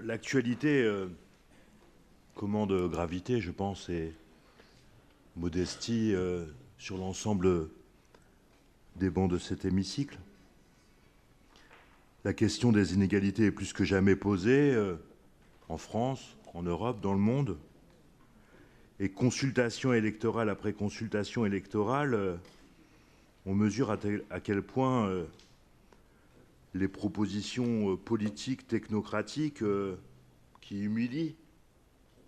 L'actualité commande gravité, je pense, et modestie sur l'ensemble des bancs de cet hémicycle. La question des inégalités est plus que jamais posée en France, en Europe, dans le monde. Et consultation électorale après consultation électorale, on mesure à quel point les propositions politiques, technocratiques qui humilient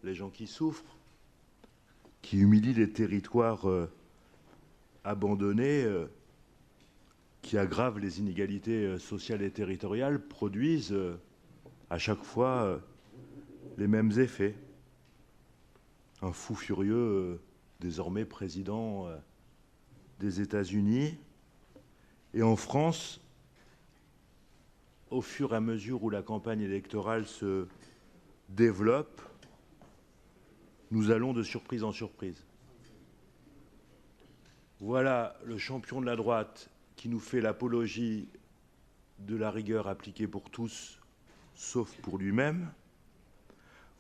les gens qui souffrent, qui humilient les territoires abandonnés, qui aggravent les inégalités sociales et territoriales, produisent à chaque fois les mêmes effets. Un fou furieux, désormais président des États-Unis, et en France, au fur et à mesure où la campagne électorale se développe, nous allons de surprise en surprise. Voilà le champion de la droite qui nous fait l'apologie de la rigueur appliquée pour tous, sauf pour lui-même.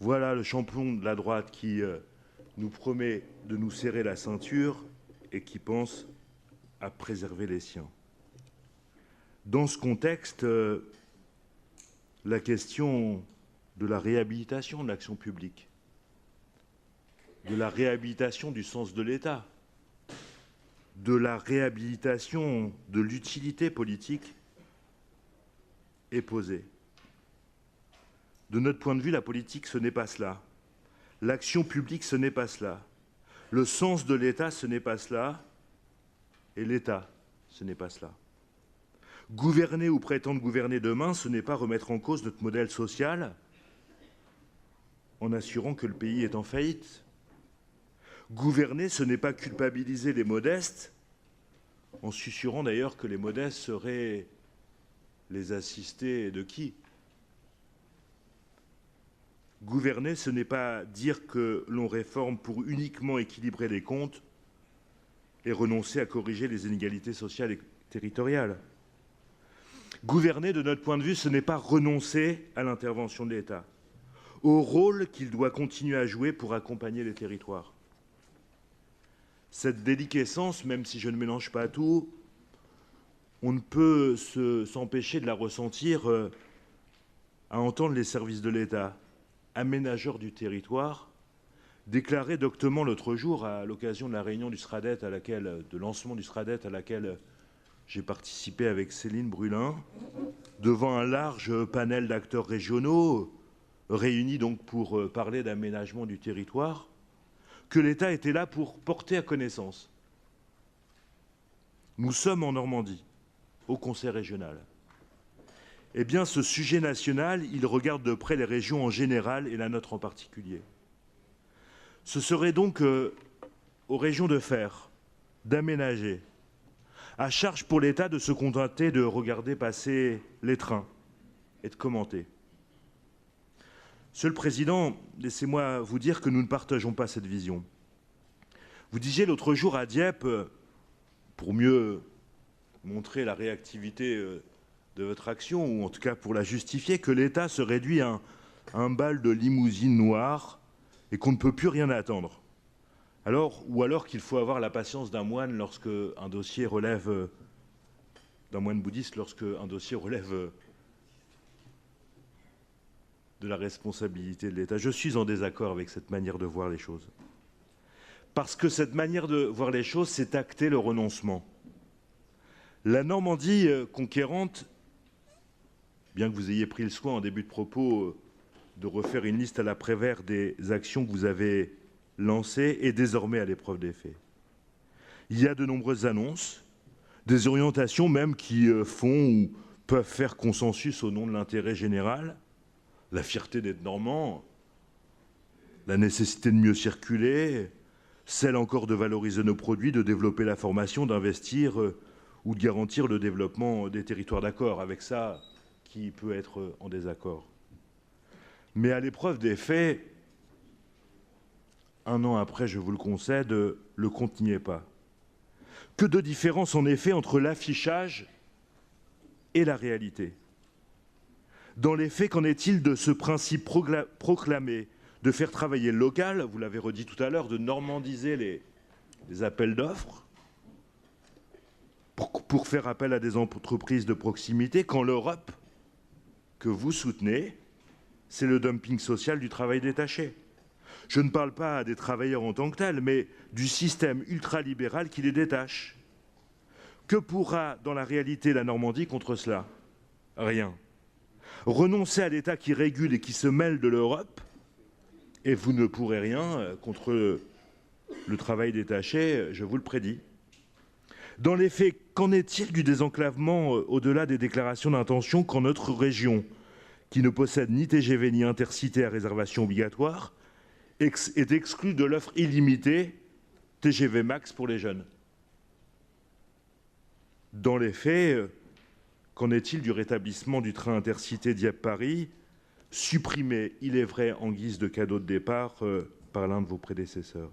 Voilà le champion de la droite qui nous promet de nous serrer la ceinture et qui pense à préserver les siens. Dans ce contexte, la question de la réhabilitation de l'action publique, de la réhabilitation du sens de l'État, de la réhabilitation de l'utilité politique est posée. De notre point de vue, la politique, ce n'est pas cela. L'action publique, ce n'est pas cela. Le sens de l'État, ce n'est pas cela. Et l'État, ce n'est pas cela. Gouverner ou prétendre gouverner demain, ce n'est pas remettre en cause notre modèle social en assurant que le pays est en faillite. Gouverner, ce n'est pas culpabiliser les modestes, en susurrant d'ailleurs que les modestes seraient les assistés de qui ? Gouverner, ce n'est pas dire que l'on réforme pour uniquement équilibrer les comptes et renoncer à corriger les inégalités sociales et territoriales. Gouverner, de notre point de vue, ce n'est pas renoncer à l'intervention de l'État, au rôle qu'il doit continuer à jouer pour accompagner les territoires. Cette déliquescence, même si je ne mélange pas tout, on ne peut s'empêcher de la ressentir à entendre les services de l'État, aménageurs du territoire, déclarer doctement l'autre jour à l'occasion de la réunion du SRADET, de lancement du SRADET à laquelle j'ai participé avec Céline Brulin, devant un large panel d'acteurs régionaux, réunis donc pour parler d'aménagement du territoire, que l'État était là pour porter à connaissance. Nous sommes en Normandie, au Conseil régional. Eh bien, ce sujet national, il regarde de près les régions en général et la nôtre en particulier. Ce serait donc aux régions de faire, d'aménager, à charge pour l'État de se contenter de regarder passer les trains et de commenter. Monsieur le Président, laissez-moi vous dire que nous ne partageons pas cette vision. Vous disiez l'autre jour à Dieppe, pour mieux montrer la réactivité de votre action, ou en tout cas pour la justifier, que l'État se réduit à un bal de limousine noire et qu'on ne peut plus rien attendre. Ou alors qu'il faut avoir la patience d'un moine lorsque un dossier relève, d'un moine bouddhiste lorsque un dossier relève de la responsabilité de l'État. Je suis en désaccord avec cette manière de voir les choses. Parce que cette manière de voir les choses, c'est acter le renoncement. La Normandie conquérante, bien que vous ayez pris le soin en début de propos de refaire une liste à la Prévert des actions que vous avez lancées, est désormais à l'épreuve des faits. Il y a de nombreuses annonces, des orientations même qui font ou peuvent faire consensus au nom de l'intérêt général, la fierté d'être normand, la nécessité de mieux circuler, celle encore de valoriser nos produits, de développer la formation, d'investir ou de garantir le développement des territoires d'accord. Avec ça, qui peut être en désaccord. Mais à l'épreuve des faits, un an après, je vous le concède, le compte n'y est pas. Que de différence en effet entre l'affichage et la réalité. Dans les faits, qu'en est-il de ce principe proclamé de faire travailler le local, vous l'avez redit tout à l'heure, de normandiser les appels d'offres pour faire appel à des entreprises de proximité, quand l'Europe que vous soutenez, c'est le dumping social du travail détaché. Je ne parle pas des travailleurs en tant que tels, mais du système ultralibéral qui les détache. Que pourra, dans la réalité, la Normandie contre cela? Rien. Renoncez à l'État qui régule et qui se mêle de l'Europe, et vous ne pourrez rien contre le travail détaché, je vous le prédis. Dans les faits, qu'en est-il du désenclavement au-delà des déclarations d'intention quand notre région, qui ne possède ni TGV ni intercité à réservation obligatoire, est exclue de l'offre illimitée TGV Max pour les jeunes? Dans les faits, qu'en est-il du rétablissement du train intercité Dieppe-Paris, supprimé, il est vrai, en guise de cadeau de départ par l'un de vos prédécesseurs?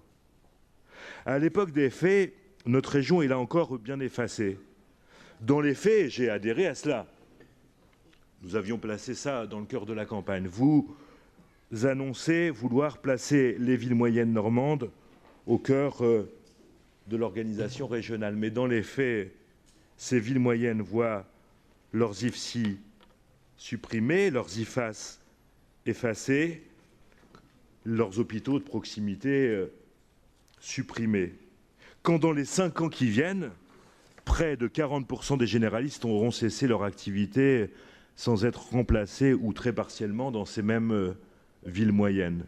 À l'époque des faits, notre région est là encore bien effacée. Dans les faits, j'ai adhéré à cela. Nous avions placé ça dans le cœur de la campagne. Vous annoncez vouloir placer les villes moyennes normandes au cœur de l'organisation régionale. Mais dans les faits, ces villes moyennes voient leurs IFSI supprimés, leurs IFAS effacés, leurs hôpitaux de proximité supprimés. Quand dans les 5 ans qui viennent, près de 40% des généralistes auront cessé leur activité sans être remplacés ou très partiellement dans ces mêmes villes moyennes.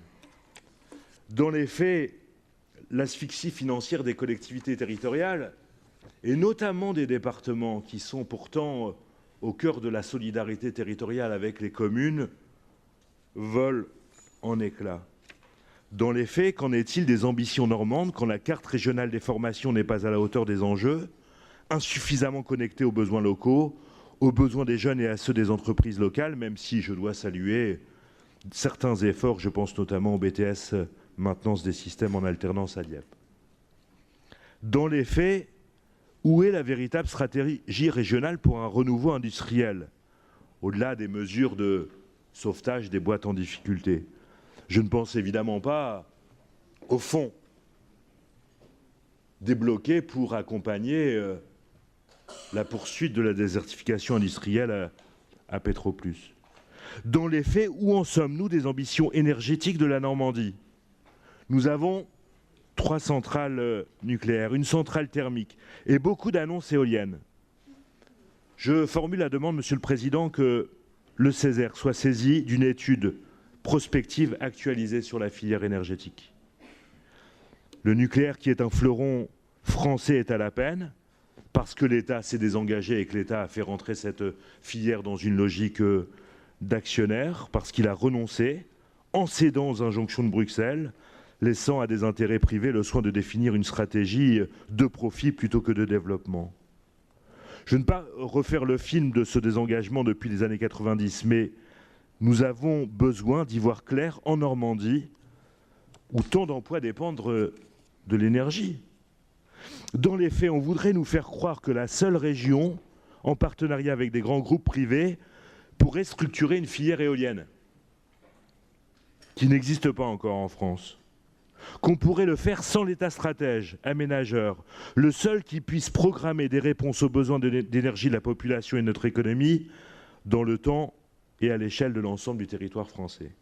Dans les faits, l'asphyxie financière des collectivités territoriales, et notamment des départements qui sont pourtant au cœur de la solidarité territoriale avec les communes, vole en éclats. Dans les faits, qu'en est-il des ambitions normandes quand la carte régionale des formations n'est pas à la hauteur des enjeux, insuffisamment connectée aux besoins locaux, aux besoins des jeunes et à ceux des entreprises locales, même si je dois saluer certains efforts, je pense notamment au BTS maintenance des systèmes en alternance à Dieppe. Dans les faits, où est la véritable stratégie régionale pour un renouveau industriel, au-delà des mesures de sauvetage des boîtes en difficulté? Je ne pense évidemment pas au fonds débloqué pour accompagner la poursuite de la désertification industrielle à Petroplus. Dans les faits, où en sommes-nous des ambitions énergétiques de la Normandie? Nous avons 3 centrales nucléaires, une centrale thermique et beaucoup d'annonces éoliennes. Je formule la demande, Monsieur le Président, que le Césaire soit saisi d'une étude prospective actualisée sur la filière énergétique. Le nucléaire, qui est un fleuron français, est à la peine, parce que l'État s'est désengagé et que l'État a fait rentrer cette filière dans une logique d'actionnaire, parce qu'il a renoncé, en cédant aux injonctions de Bruxelles, laissant à des intérêts privés le soin de définir une stratégie de profit plutôt que de développement. Je ne vais pas refaire le film de ce désengagement depuis les années 90, mais nous avons besoin d'y voir clair en Normandie, où tant d'emplois dépendent de l'énergie. Dans les faits, on voudrait nous faire croire que la seule région, en partenariat avec des grands groupes privés, pourrait structurer une filière éolienne, qui n'existe pas encore en France. Qu'on pourrait le faire sans l'État stratège, aménageur, le seul qui puisse programmer des réponses aux besoins d'énergie de la population et de notre économie dans le temps et à l'échelle de l'ensemble du territoire français.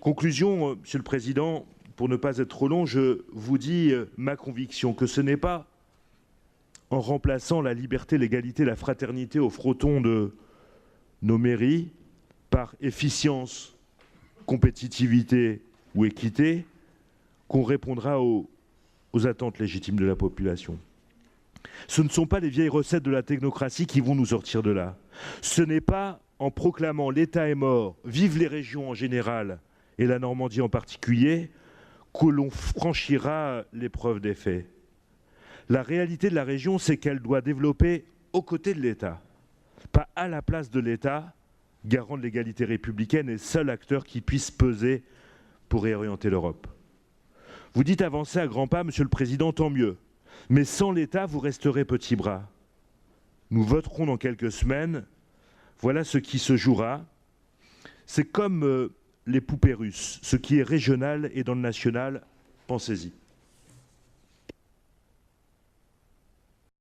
Conclusion, Monsieur le Président, pour ne pas être trop long, je vous dis ma conviction que ce n'est pas en remplaçant la liberté, l'égalité, la fraternité au frotton de nos mairies par efficience, compétitivité ou équité qu'on répondra aux attentes légitimes de la population. Ce ne sont pas les vieilles recettes de la technocratie qui vont nous sortir de là. Ce n'est pas en proclamant l'État est mort, vive les régions en général et la Normandie en particulier, que l'on franchira l'épreuve des faits. La réalité de la région, c'est qu'elle doit développer aux côtés de l'État, pas à la place de l'État, garant de l'égalité républicaine et seul acteur qui puisse peser pour réorienter l'Europe. Vous dites avancer à grands pas, Monsieur le Président, tant mieux. Mais sans l'État, vous resterez petits bras. Nous voterons dans quelques semaines. Voilà ce qui se jouera. C'est comme les poupées russes. Ce qui est régional est dans le national. Pensez-y.